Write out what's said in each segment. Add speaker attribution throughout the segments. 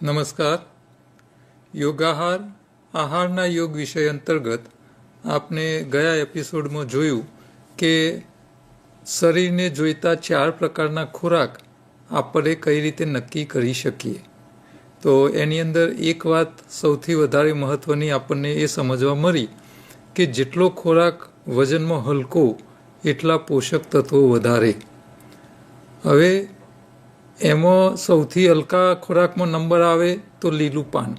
Speaker 1: નમસ્કાર. યોગાહાર આહારના યોગ વિષય અંતર્ગત આપને ગયા એપિસોડમાં જોયું કે શરીરને જોઈતા 4 પ્રકારના ખોરાક આપણે કઈ રીતે નક્કી કરી શકીએ. તો એની અંદર એક વાત સૌથી વધારે મહત્ત્વની આપણને એ સમજવા મળી કે જેટલો ખોરાક વજનમાં હલકો એટલા પોષક તત્વો વધારે. હવે એમાં સૌથી હલકા ખોરાકમાં નંબર આવે તો લીલું પાન.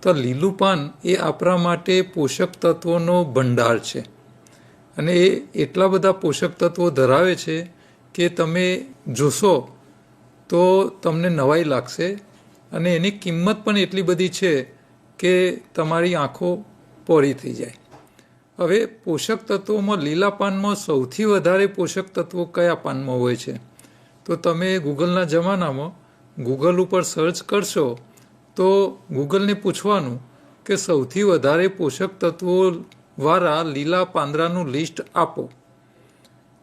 Speaker 1: તો લીલું પાન એ આપણા માટે પોષક તત્વોનો ભંડાર છે અને એ એટલા બધા પોષક તત્વો ધરાવે છે કે તમે જોશો તો તમને નવાઈ લાગશે અને એની કિંમત પણ એટલી બધી છે કે તમારી આંખો પહોળી થઈ જાય. હવે પોષક તત્વોમાં લીલા પાનમાં સૌથી વધારે પોષક તત્વો કયા પાનમાં હોય છે? તો તમે ગૂગલના જમાનામાં ગૂગલ ઉપર સર્ચ કરશો તો ગૂગલને પૂછવાનું કે સૌથી વધારે પોષક તત્વોવાળા લીલા પાંદડાનું લિસ્ટ આપો.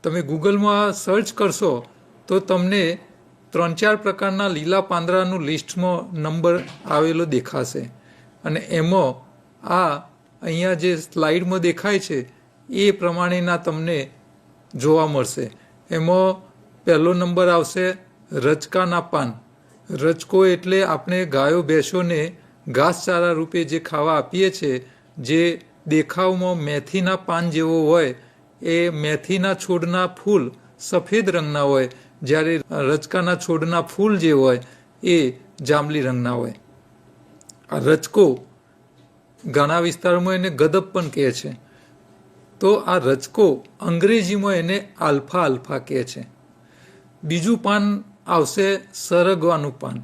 Speaker 1: તમે ગૂગલમાં સર્ચ કરશો તો તમને 3-4 પ્રકારના લીલા પાંદડાનું લિસ્ટમાં નંબર આવેલો દેખાશે અને એમાં આ અહીંયા જે સ્લાઇડમાં દેખાય છે એ પ્રમાણેના તમને જોવા મળશે. એમાં પહેલો નંબર આવશે રચકાના પાન. રચકો એટલે આપણે ગાયો ભેંસોને ઘાસચારા રૂપે જે ખાવા આપીએ છીએ, જે દેખાવમાં મેથીના પાન જેવો હોય, એ મેથીના છોડના ફૂલ સફેદ રંગના હોય, જ્યારે રચકાના છોડના ફૂલ જે હોય એ જાંબલી રંગના હોય. આ રચકો ઘણા વિસ્તારોમાં એને ગદબ પણ કહે છે. તો આ રચકો અંગ્રેજીમાં એને આલ્ફા કહે છે. બીજું પાન આવશે સરગવાનું પાન.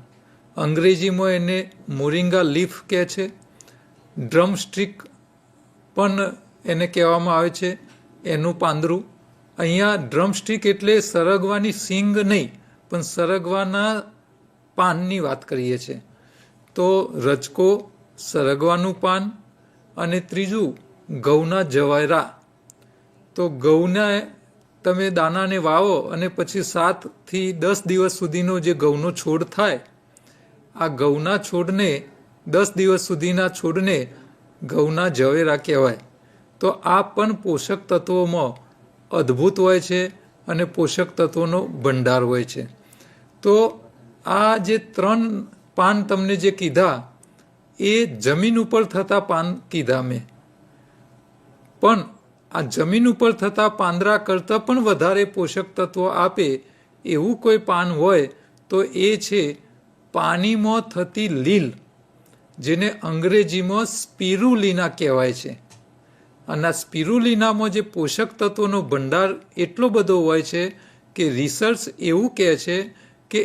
Speaker 1: અંગ્રેજીમાં એને મોરિંગા લીફ કહે છે. ડ્રમસ્ટિક પણ એને કહેવામાં આવે છે, એનું પાંદડું. અહીંયા ડ્રમસ્ટિક એટલે સરગવાની સિંગ નહીં, પણ સરગવાના પાનની વાત કરીએ છીએ. તો રચકો, સરગવાનું પાન અને ત્રીજું ઘઉંના જવારા. તો ઘઉંના તમે દાનાને વાવો અને પછી 7 થી 10 દિવસ સુધીનો જે ઘઉંનો છોડ થાય, આ ઘઉંના છોડને 10 દિવસ સુધીના છોડને ઘઉંના જવેરા કહેવાય. તો આ પણ પોષક તત્વોમાં અદ્ભુત હોય છે અને પોષક તત્વોનો ભંડાર હોય છે. તો આ જે 3 પાન તમને જે કીધા એ જમીન ઉપર થતા પાન કીધા મેં, પણ આ જમીન ઉપર થતા પાંદડા કરતાં પણ વધારે પોષક તત્વો આપે એવું કોઈ પાન હોય તો એ છે પાણીમાં થતી લીલ, જેને અંગ્રેજીમાં સ્પિરુલિના કહેવાય છે. અને આ સ્પિરુલિનામાં જે પોષક તત્વોનો ભંડાર એટલો બધો હોય છે કે રિસર્ચ એવું કહે છે કે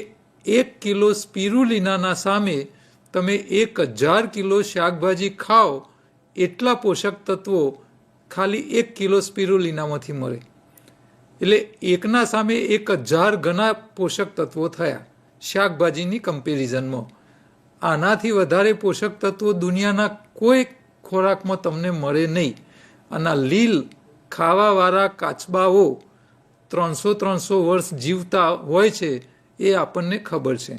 Speaker 1: 1 કિલો સ્પિરુલિનાના સામે તમે 1000 કિલો શાકભાજી ખાઓ એટલા પોષક તત્વો ખાલી 1 કિલો સ્પિરુલિનામાંથી મળે. એટલે એકના સામે 1000 ગણા પોષક તત્વો થયા શાકભાજીની કમ્પેરિઝનમાં. આનાથી વધારે પોષક તત્વો દુનિયાના કોઈ ખોરાકમાં તમને મળે નહીં. અને લીલ ખાવાવાળા કાચબાઓ 300 વર્ષ જીવતા હોય છે એ આપણને ખબર છે.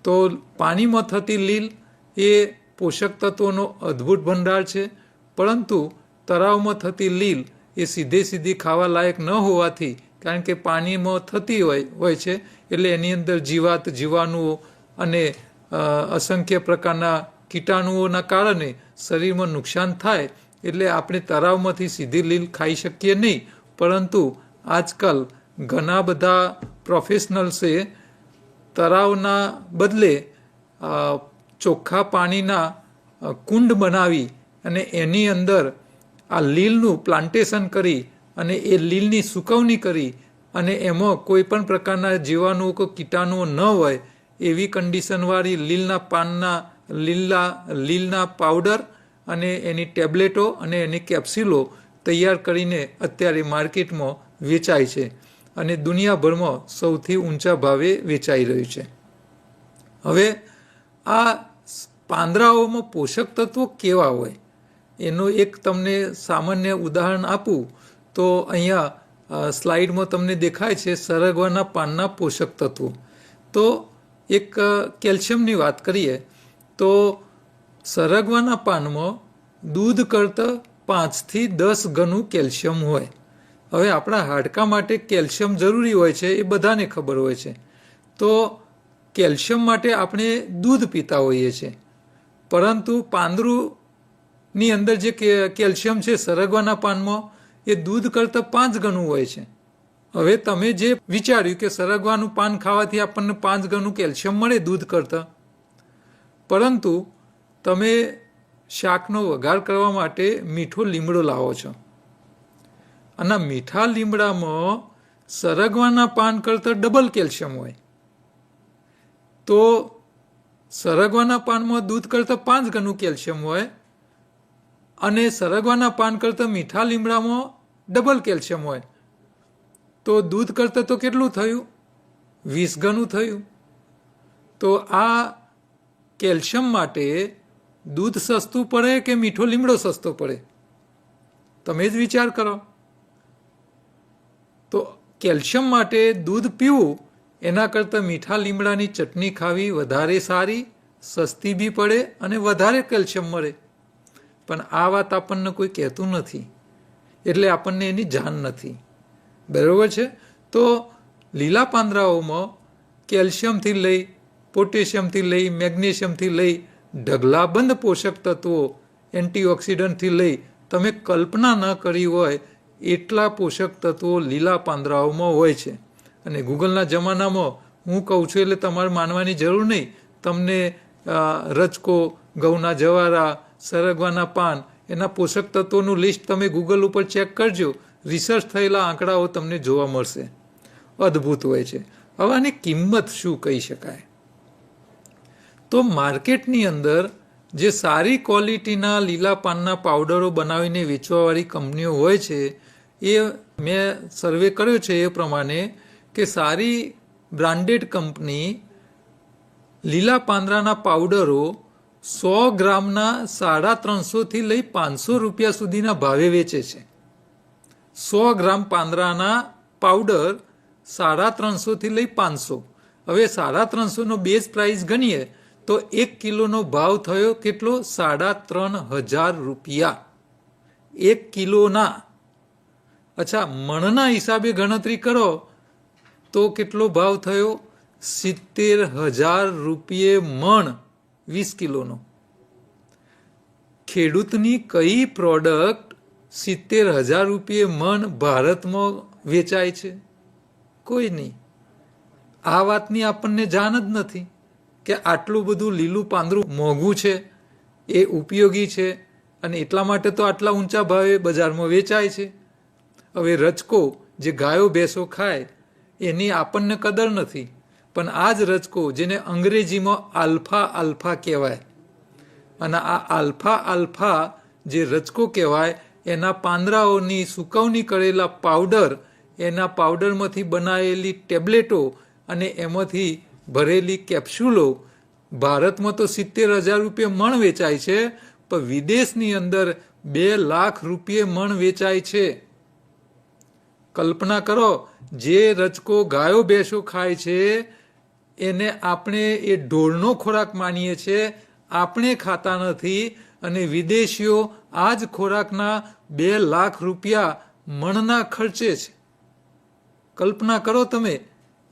Speaker 1: તો પાણીમાં થતી લીલ એ પોષક તત્વોનો અદ્ભુત ભંડાર છે, પરંતુ તળાવમાં થતી લીલ એ સીધી ખાવા લાયક ન હોવાથી, કારણ કે પાણીમાં થતી હોય છે એટલે એની અંદર જીવાત, જીવાણુઓ અને અસંખ્ય પ્રકારના કીટાણુઓના કારણે શરીરમાં નુકસાન થાય, એટલે આપણે તળાવમાંથી સીધી લીલ ખાઈ શકીએ નહીં. પરંતુ આજકાલ ઘણા બધા પ્રોફેશનલ્સે તળાવના બદલે ચોખ્ખા પાણીના કુંડ બનાવી અને એની અંદર આ લીલનું પ્લાન્ટેશન કરી અને એ લીલની સૂકવણી કરી અને એમાં કોઈ પણ પ્રકારના જીવાણુઓ કે કીટાણુઓ ન હોય એવી કન્ડિશનવાળી લીલના પાનના લીલના પાવડર અને એની ટેબ્લેટો અને એની કેપ્સ્યુલો તૈયાર કરીને અત્યારે માર્કેટમાં વેચાય છે અને દુનિયાભરમાં સૌથી ઊંચા ભાવે વેચાઈ રહ્યું છે. હવે આ પાંદડાઓમાં પોષક તત્વો કેવા હોય એનું એક તમને સામાન્ય ઉદાહરણ આપું તો અહીંયા સ્લાઇડમાં તમને દેખાય છે સરગવાના પાનના પોષક તત્વો. તો એક કેલ્શિયમની વાત કરીએ તો સરગવાના પાનમાં દૂધ કરતાં 5 થી 10 ગણું કેલ્શિયમ હોય. હવે આપણા હાડકાં માટે કેલ્શિયમ જરૂરી હોય છે એ બધાને ખબર હોય છે. તો કેલ્શિયમ માટે આપણે દૂધ પીતા હોઈએ છીએ, પરંતુ પાંદરુંની અંદર જે કેલ્શિયમ છે સરગવાના પાનમાં એ દૂધ કરતાં 5 ગણું હોય છે. હવે તમે જે વિચાર્યું કે સરગવાનું પાન ખાવાથી આપણને 5 ગણું કેલ્શિયમ મળે દૂધ કરતાં, પરંતુ તમે શાકનો વઘાર કરવા માટે મીઠો લીમડો લાવો છો અને મીઠા લીમડામાં સરગવાના પાન કરતાં ડબલ કેલ્શિયમ હોય. તો સરગવાના પાનમાં દૂધ કરતાં 5 ગણું કેલ્શિયમ હોય અને સરગવાના પાન કરતાં મીઠા લીમડામાં ડબલ કેલ્શિયમ હોય. તો દૂધ કરતાં તો કેટલું થયું? 20 ગણું થયું. તો આ કેલ્શિયમ માટે દૂધ સસ્તું પડે કે મીઠો લીમડો સસ્તો પડે? તમે જ વિચાર કરો. તો કેલ્શિયમ માટે દૂધ પીવું એના કરતાં મીઠા લીમડાની ચટણી ખાવી વધારે સારી, સસ્તી બી પડે અને વધારે કેલ્શિયમ મળે. પણ આ વાત આપણને કોઈ કહેતું નથી, એટલે આપણને એની જાણ નથી. બરાબર છે? તો લીલા પાંદડાઓમાં કેલ્શિયમથી લઈ, પોટેશિયમથી લઈ, મેગ્નેશિયમથી લઈ ઢગલાબંધ પોષક તત્વો, એન્ટીઓક્સિડન્ટથી લઈ તમે કલ્પના ન કરી હોય એટલા પોષક તત્વો લીલા પાંદડાઓમાં હોય છે. અને ગૂગલના જમાનામાં હું કહું છું એટલે તમારે માનવાની જરૂર નહીં. તમને રચકો, ઘઉંના જવારા, સરગવાના પાન એના પોષક તત્વોનું લિસ્ટ તમે ગૂગલ ઉપર ચેક કરજો. રિસર્ચ થયેલા આંકડાઓ તમને જોવા મળશે. અદ્ભુત હોય છે. હવે આની કિંમત શું કહી શકાય? તો માર્કેટની અંદર જે સારી ક્વોલિટીના લીલા પાનના પાવડરો બનાવીને વેચવાવાળી કંપનીઓ હોય છે, એ મેં સર્વે કર્યો છે એ પ્રમાણે કે સારી બ્રાન્ડેડ કંપની લીલા પાંદડાના પાવડરો 100 ગ્રામના 350થી લઈ 500 રૂપિયા સુધીના ભાવે વેચે છે. 100 ગ્રામ પાંદડાના પાવડર 350થી લઈ 500. હવે 350નો બેઝ પ્રાઇસ ગણીએ તો 1 કિલોનો ભાવ થયો કેટલો? 3500 રૂપિયા 1 કિલોના. અચ્છા, મણના હિસાબે ગણતરી કરો તો કેટલો ભાવ થયો? 70,000 રૂપિયે મણ 20 કિલોનો. ખેડૂતની કઈ પ્રોડક્ટ 70,000 રૂપિયે મણ ભારતમાં વેચાય છે? કોઈ નહીં. આ વાતની આપણને જાણ જ નથી કે આટલું બધું લીલું પાંદડું મોંઘું છે, એ ઉપયોગી છે અને એટલા માટે તો આટલા ઊંચા ભાવે બજારમાં વેચાય છે. હવે રચકો જે ગાયો ભેંસો ખાય એની આપણને કદર નથી, પણ આ જ રચકો જેને અંગ્રેજીમાં આલ્ફા કહેવાય, અને આ આલ્ફા જે રચકો કહેવાય એના પાંદડાઓની સુકવણી કરેલા પાવડર, એના પાવડરમાંથી બનાવેલી ટેબ્લેટો અને એમાંથી ભરેલી કેપ્સ્યુલો ભારતમાં તો 70,000 રૂપિયે મણ વેચાય છે, પણ વિદેશની અંદર 2 લાખ રૂપિયે મણ વેચાય છે. કલ્પના કરો, જે રચકો ગાયો ભેંસો ખાય છે એને આપણે એ ઢોરનો ખોરાક માનીએ છીએ, આપણે ખાતા નથી, અને વિદેશીઓ આ જ ખોરાકના 2 લાખ રૂપિયા મણના ખર્ચે છે. કલ્પના કરો તમે,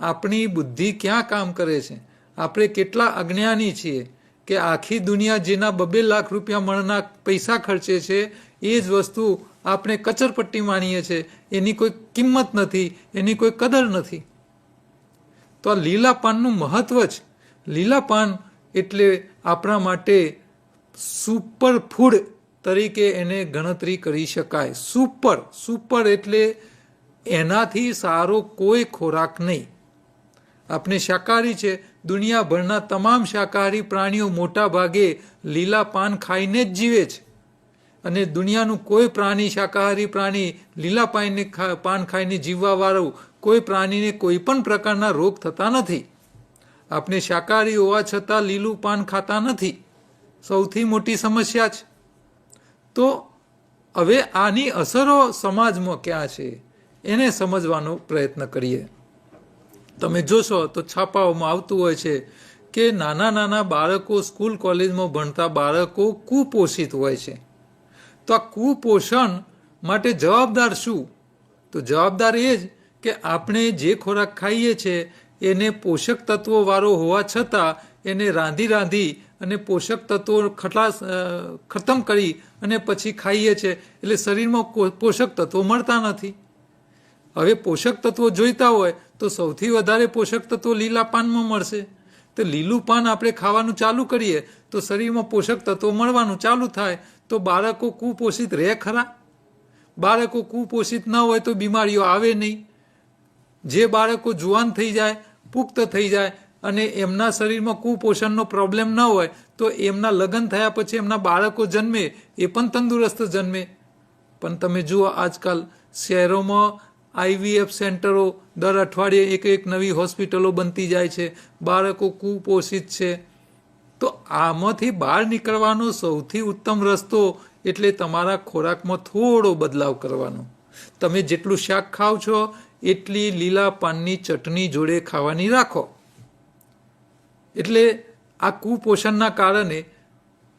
Speaker 1: આપણી બુદ્ધિ ક્યાં કામ કરે છે? આપણે કેટલા અજ્ઞાની છીએ કે આખી દુનિયા જેના 2 લાખ રૂપિયા મણના પૈસા ખર્ચે છે એ જ વસ્તુ આપણે કચરપટ્ટી માનીએ છીએ. એની કોઈ કિંમત નથી, એની કોઈ કદર નથી. તો આ લીલા પાનનું મહત્વ છે. લીલા પાન એટલે આપણા માટે સુપર ફૂડ તરીકે એને ગણતરી કરી શકાય. સુપર એટલે એનાથી સારો કોઈ ખોરાક નહીં. આપણે શાકાહારી છે, દુનિયાભરના તમામ શાકાહારી પ્રાણીઓ મોટા ભાગે લીલા પાન ખાઈને જ જીવે છે, અને દુનિયાનું કોઈ પ્રાણી, શાકાહારી પ્રાણી લીલા પાન ખાઈને જીવવાવાળું કોઈ પ્રાણીને કોઈ પણ પ્રકારના રોગ થતા નથી. આપણે શાકાહારી હોવા છતાં લીલું પાન ખાતા નથી. સૌથી મોટી સમસ્યા છે. તો હવે આની અસરો સમાજમાં ક્યાં છે એને સમજવાનો પ્રયત્ન કરીએ. તમે જોશો તો છાપાઓમાં આવતું હોય છે કે નાના નાના બાળકો, સ્કૂલ કોલેજમાં ભણતા બાળકો કુપોષિત હોય છે. તો આ કુપોષણ માટે જવાબદાર શું? તો જવાબદાર એ જ કે આપણે જે ખોરાક ખાઈએ છીએ એને પોષક તત્વોવાળો હોવા છતાં એને રાંધી અને પોષક તત્વો ખતમ કરી અને પછી ખાઈએ છીએ, એટલે શરીરમાં પોષક તત્વો મળતા નથી. હવે પોષક તત્વો જોઈતા હોય તો સૌથી વધારે પોષક તત્વો લીલા પાનમાં મળશે. તો લીલું પાન આપણે ખાવાનું ચાલુ કરીએ તો શરીરમાં પોષક તત્વો મળવાનું ચાલુ થાય. તો બાળકો કુપોષિત રહે ખરા? બાળકો કુપોષિત ન હોય તો બીમારીઓ આવે નહીં. જે બાળકો જુવાન થઈ જાય, પુખ્ત થઈ જાય અને એમના શરીરમાં કુપોષણનો પ્રોબ્લેમ ન હોય તો એમના લગ્ન થયા પછી એમના બાળકો જન્મે એ પણ તંદુરસ્ત જન્મે. પણ તમે જુઓ આજકાલ શહેરોમાં IVF સેન્ટરો દર અઠવાડિયે એક નવી હોસ્પિટલો બનતી જાય છે, બાળકો કુપોષિત છે. તો આમાંથી બહાર નીકળવાનો સૌથી ઉત્તમ રસ્તો એટલે તમારા ખોરાકમાં થોડો બદલાવ કરવાનો. તમે જેટલું શાક ખાવ છો એટલી લીલા પાનની ચટણી જોડે ખાવાની રાખો. એટલે આ કુપોષણના કારણે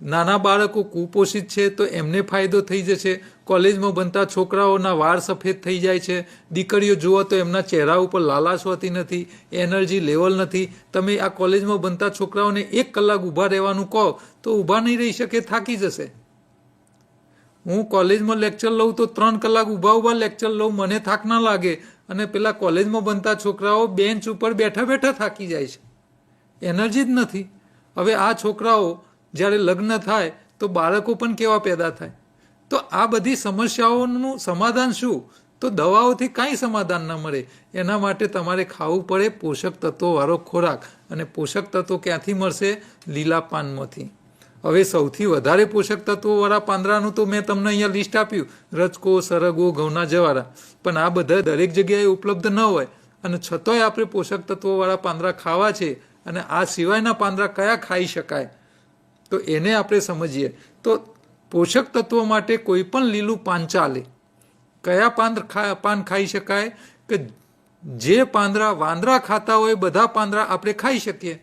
Speaker 1: નાના બાળકો કુપોષિત છે તો એમને ફાયદો થઈ જશે. કોલેજમાં ભણતા છોકરાઓના વાળ સફેદ થઈ જાય છે. દીકરીઓ જુઓ તો એમના ચહેરા ઉપર લાલાશ હોતી નથી, એનર્જી લેવલ નથી. તમે આ કોલેજમાં ભણતા છોકરાઓને 1 કલાક ઊભા રહેવાનું કહો તો ઊભા નહીં રહી શકે, થાકી જશે. હું કોલેજમાં લેક્ચર લઉં તો 3 કલાક ઊભા લેક્ચર લઉં, મને થાક ના લાગે. અને પેલા કોલેજમાં ભણતા છોકરાઓ બેન્ચ ઉપર બેઠા બેઠા થાકી જાય છે, એનર્જી જ નથી. હવે આ છોકરાઓ જ્યારે લગ્ન થાય તો બાળકો પણ કેવા પેદા થાય? તો આ બધી સમસ્યાઓનું સમાધાન શું? તો દવાઓથી કાંઈ સમાધાન ન મળે. એના માટે તમારે ખાવું પડે પોષક તત્વોવાળો ખોરાક. અને પોષક તત્વો ક્યાંથી મળશે? લીલા પાનમાંથી. હવે સૌથી વધારે પોષક તત્વોવાળા પાંદડાનું તો મેં તમને અહીંયા લિસ્ટ આપ્યું, રજકો, સરગવો, ઘઉંના જવારા. પણ આ બધા દરેક જગ્યાએ ઉપલબ્ધ ન હોય અને છતાંય આપણે પોષક તત્વોવાળા પાંદડા ખાવા છે અને આ સિવાયના પાંદડા કયા ખાઈ શકાય તો એને આપણે સમજીએ. તો પોષક તત્વો માટે કોઈ પણ લીલું પાન ચાલે. કયા પાન ખાઈ શકાય? કે જે પાંદડા વાંદરા ખાતા હોય બધા પાંદડા આપણે ખાઈ શકીએ.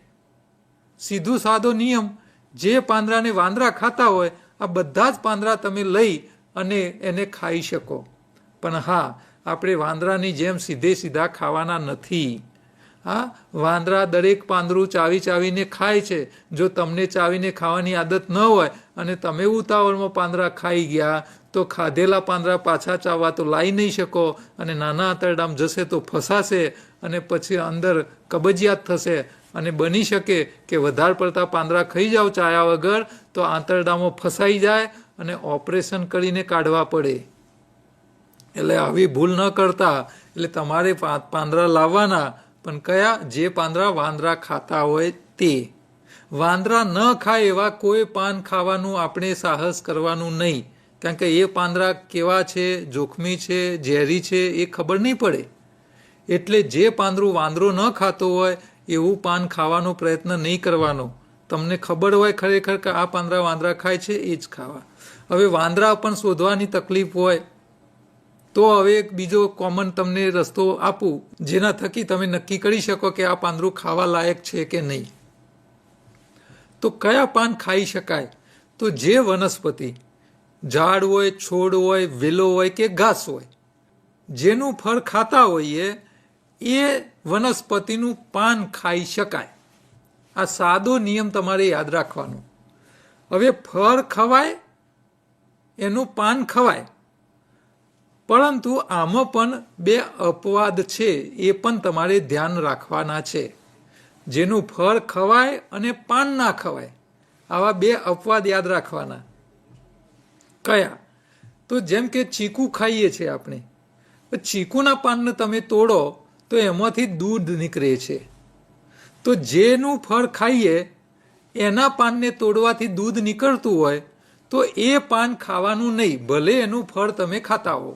Speaker 1: સીધું સાદો નિયમ, જે પાંદડાને વાંદરા ખાતા હોય આ બધા જ પાંદડા તમે લઈ અને એને ખાઈ શકો. પણ હા, આપણે વાંદરાની જેમ સીધા ખાવાના નથી. હા, વાંદરા દરેક પાંદડું ચાવીને ખાય છે. જો તમને ચાવીને ખાવાની આદત ન હોય અને તમે ઉતાવળમાં પાંદડા ખાઈ ગયા તો ખાધેલા પાંદડા પાછા ચાવવા તો લાવી નહીં શકો અને નાના આંતરડામાં જશે તો ફસાશે અને પછી અંદર કબજિયાત થશે. અને બની શકે કે વધારે પડતા પાંદડા ખાઈ જાઓ ચાયા વગર તો આંતરડામાં ફસાઈ જાય અને ઓપરેશન કરીને કાઢવા પડે. એટલે આવી ભૂલ ન કરતા. એટલે તમારે પાંદડા લાવવાના, પણ કયા? જે પાંદડા વાંદરા ખાતા હોય તે. વાંદરા ન ખાય એવા કોઈ પાન ખાવાનું આપણે સાહસ કરવાનું નહીં, કારણ કે એ પાંદડા કેવા છે, જોખમી છે, ઝેરી છે એ ખબર નહીં પડે. એટલે જે પાંદડું વાંદરો ન ખાતો હોય એવું પાન ખાવાનો પ્રયત્ન નહીં કરવાનો. તમને ખબર હોય ખરેખર કે આ પાંદડા વાંદરા ખાય છે એ જ ખાવા. હવે વાંદરા પણ શોધવાની તકલીફ હોય તો હવે એક બીજો કોમન તમને રસ્તો આપું જેના થકી તમે નક્કી કરી શકો કે આ પાંદડું ખાવા લાયક છે કે નહીં. તો કયા પાન ખાઈ શકાય? તો જે વનસ્પતિ ઝાડ હોય, છોડ હોય, વેલો હોય કે ઘાસ હોય, જેનું ફળ ખાતા હોઈએ એ વનસ્પતિનું પાન ખાઈ શકાય. આ સાદો નિયમ તમારે યાદ રાખવાનો. હવે ફળ ખવાય, એનું પાન ખવાય, પરંતુ આમાં પણ 2 અપવાદ છે, એ પણ તમારે ધ્યાન રાખવાના છે. જેનું ફળ ખવાય અને પાન ના ખવાય, આવા 2 અપવાદ યાદ રાખવાના. કયા? તો જેમ કે ચીકુ ખાઈએ છીએ આપણે, ચીકુના પાનને તમે તોડો તો એમાંથી દૂધ નીકળે છે. તો જેનું ફળ ખાઈએ એના પાનને તોડવાથી દૂધ નીકળતું હોય તો એ પાન ખાવાનું નહીં, ભલે એનું ફળ તમે ખાતા હો.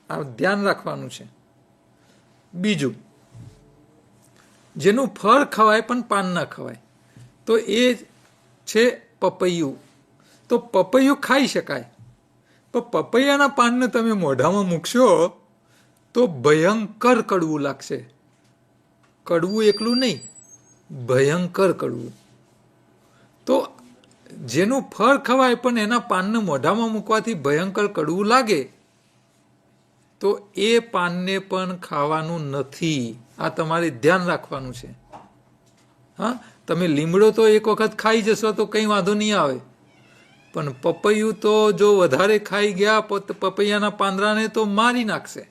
Speaker 1: આ ધ્યાન રાખવાનું છે. બીજું, જેનું ફળ ખવાય પણ પાન ના ખવાય તો એ છે પપૈયું. તો પપૈયું ખાઈ શકાય, પણ પપૈયાના પાનને તમે મોઢામાં મૂકશો તો ભયંકર કડવું લાગશે. કડવું એકલું નહીં, ભયંકર કડવું. તો જેનું ફળ ખવાય પણ એના પાનને મોઢામાં મૂકવાથી ભયંકર કડવું લાગે તો એ પાનને પણ ખાવાનું નથી. આ તમારે ધ્યાન રાખવાનું છે. હા, તમે લીમડો તો એક વખત ખાઈ જશો તો કંઈ વાંધો નહીં આવે, પણ પપૈયું તો જો વધારે ખાઈ ગયા પપૈયાના પાંદડાને તો મારી નાખશે.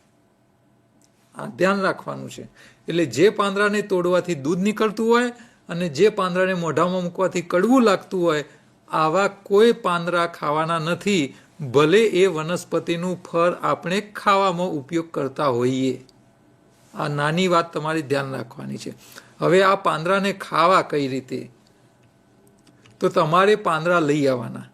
Speaker 1: આ ધ્યાન રાખવાનું છે. એટલે જે પાંદડાને તોડવાથી દૂધ નીકળતું હોય અને જે પાંદડાને મોઢામાં મૂકવાથી કડવું લાગતું હોય આવા કોઈ પાંદડા ખાવાના નથી, ભલે એ વનસ્પતિનું ફળ આપણે ખાવામાં ઉપયોગ કરતા હોઈએ. આ નાની વાત તમારે ધ્યાન રાખવાની છે. હવે આ પાંદડાને ખાવા કઈ રીતે? તો તમારે પાંદડા લઈ આવવાના.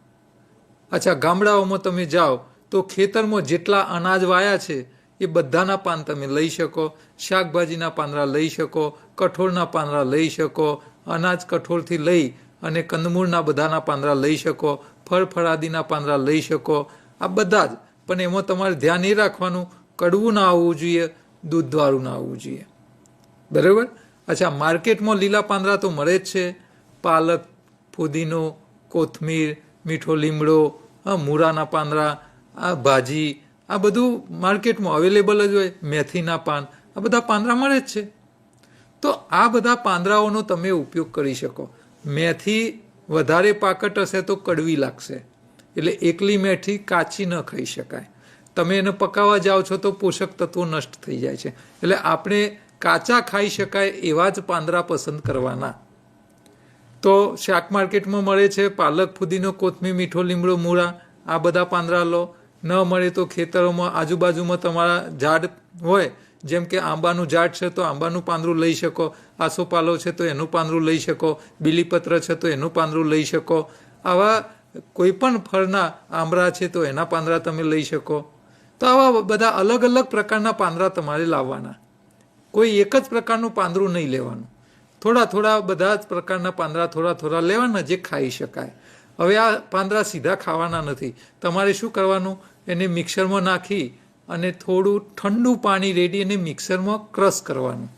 Speaker 1: અચ્છા, ગામડાઓમાં તમે જાઓ તો ખેતરમાં જેટલા અનાજ વાયા છે એ બધાના પાન તમે લઈ શકો. શાકભાજીના પાંદડા લઈ શકો, કઠોળના પાંદડા લઈ શકો, અનાજ કઠોળથી લઈ અને કંદમૂળના બધાના પાંદડા લઈ શકો, ફળફળાદીના પાંદડા લઈ શકો, આ બધા જ. પણ એમાં તમારે ધ્યાન એ રાખવાનું કડવું ના આવવું જોઈએ, દૂધવાળું ના આવવું જોઈએ. બરાબર? અચ્છા, માર્કેટમાં લીલા પાંદડા તો મળે જ છે. પાલક, ફુદીનો, કોથમીર, મીઠો લીમડો, મૂળાના પાંદડા, આ ભાજી, આ બધું માર્કેટમાં અવેલેબલ જ હોય. મેથીના પાન, આ બધા પાંદડા મળે જ છે. તો આ બધા પાંદડાઓનો તમે ઉપયોગ કરી શકો. મેથી વધારે પાકટ હશે તો કડવી લાગશે, એટલે એકલી મેથી કાચી ન ખાઈ શકાય. તમે એને પકાવવા જાઓ છો તો પોષક તત્વો નષ્ટ થઈ જાય છે. એટલે આપણે કાચા ખાઈ શકાય એવા જ પાંદડા પસંદ કરવાના. તો શાક માર્કેટમાં મળે છે પાલક, ફુદીનો, કોથમીર, મીઠો લીમડો, મૂળા, આ બધા પાંદડા લો. ન મળે તો ખેતરોમાં આજુબાજુમાં તમારા ઝાડ હોય, જેમ કે આંબાનું ઝાડ છે તો આંબાનું પાંદડું લઈ શકો, આસોપાલો છે તો એનું પાંદડું લઈ શકો, બીલીપત્ર છે તો એનું પાંદડું લઈ શકો. આવા કોઈ પણ ફળના આંબળા છે તો એના પાંદડા તમે લઈ શકો. તો આવા બધા અલગ અલગ પ્રકારના પાંદડા તમારે લાવવાના. કોઈ એક જ પ્રકારનું પાંદડું નહીં લેવાનું. થોડા થોડા બધા જ પ્રકારના પાંદડા થોડા થોડા લેવાના જે ખાઈ શકાય. હવે આ પાંદડા સીધા ખાવાના નથી. તમારે શું કરવાનું? એને મિક્સરમાં નાખી અને થોડું ઠંડુ પાણી રેડી અને મિક્સરમાં ક્રશ કરવાનું.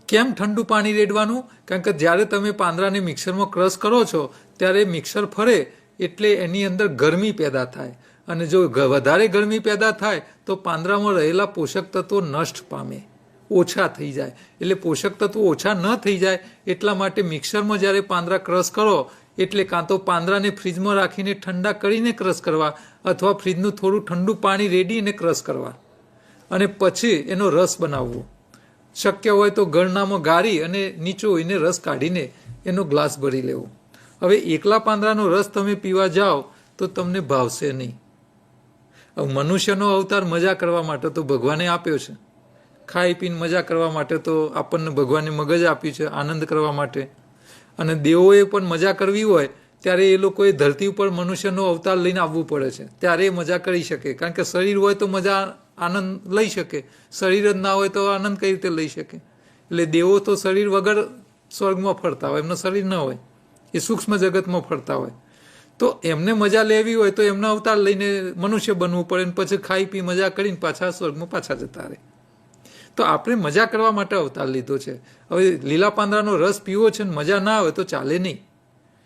Speaker 1: કેમ ઠંડુ પાણી રેડવાનું? કારણ કે જ્યારે તમે પાંદડાને મિક્સરમાં ક્રશ કરો છો ત્યારે મિક્સર ફરે એટલે એની અંદર ગરમી પેદા થાય, અને જો વધારે ગરમી પેદા થાય તો પાંદડામાં રહેલા પોષક તત્વો નષ્ટ પામે, ઓછા થઈ જાય. એટલે પોષક તત્વો ઓછા ન થઈ જાય એટલા માટે મિક્સરમાં જ્યારે પાંદડા ક્રશ કરો એટલે કાં તો પાંદડાને ફ્રીજમાં રાખીને ઠંડા કરીને ક્રશ કરવા, અથવા ફ્રીજનું થોડું ઠંડુ પાણી રેડીને ક્રશ કરવા, અને પછી એનો રસ બનાવવો. શક્ય હોય તો ગળનામાં ગાળી અને નીચોઈને રસ કાઢીને એનો ગ્લાસ ભરી લેવો. હવે એકલા પાંદડાનો રસ તમે પીવા જાઓ તો તમને ભાવશે નહીં. મનુષ્યનો અવતાર મજા કરવા માટે તો ભગવાને આપ્યો છે. ખાઈ પીને મજા કરવા માટે તો આપણને ભગવાને મગજ આપ્યું છે, આનંદ કરવા માટે. અને દેવોએ પણ મજા કરવી હોય ત્યારે એ લોકોએ ધરતી ઉપર મનુષ્યનો અવતાર લઈને આવવું પડે છે, ત્યારે એ મજા કરી શકે. કારણ કે શરીર હોય તો મજા આનંદ લઈ શકે, શરીર જ ના હોય તો આનંદ કઈ રીતે લઈ શકે? એટલે દેવો તો શરીર વગર સ્વર્ગમાં ફરતા હોય, એમનું શરીર ન હોય, એ સૂક્ષ્મ જગતમાં ફરતા હોય. તો એમને મજા લેવી હોય તો એમનો અવતાર લઈને મનુષ્ય બનવું પડે, ને પછી ખાઈ પી મજા કરીને પાછા સ્વર્ગમાં પાછા જતા રહે. તો આપણે મજા કરવા માટે અવતાર લીધો છે. હવે લીલા પાંદડાનો રસ પીવો છે ને મજા ના આવે તો ચાલે નહીં.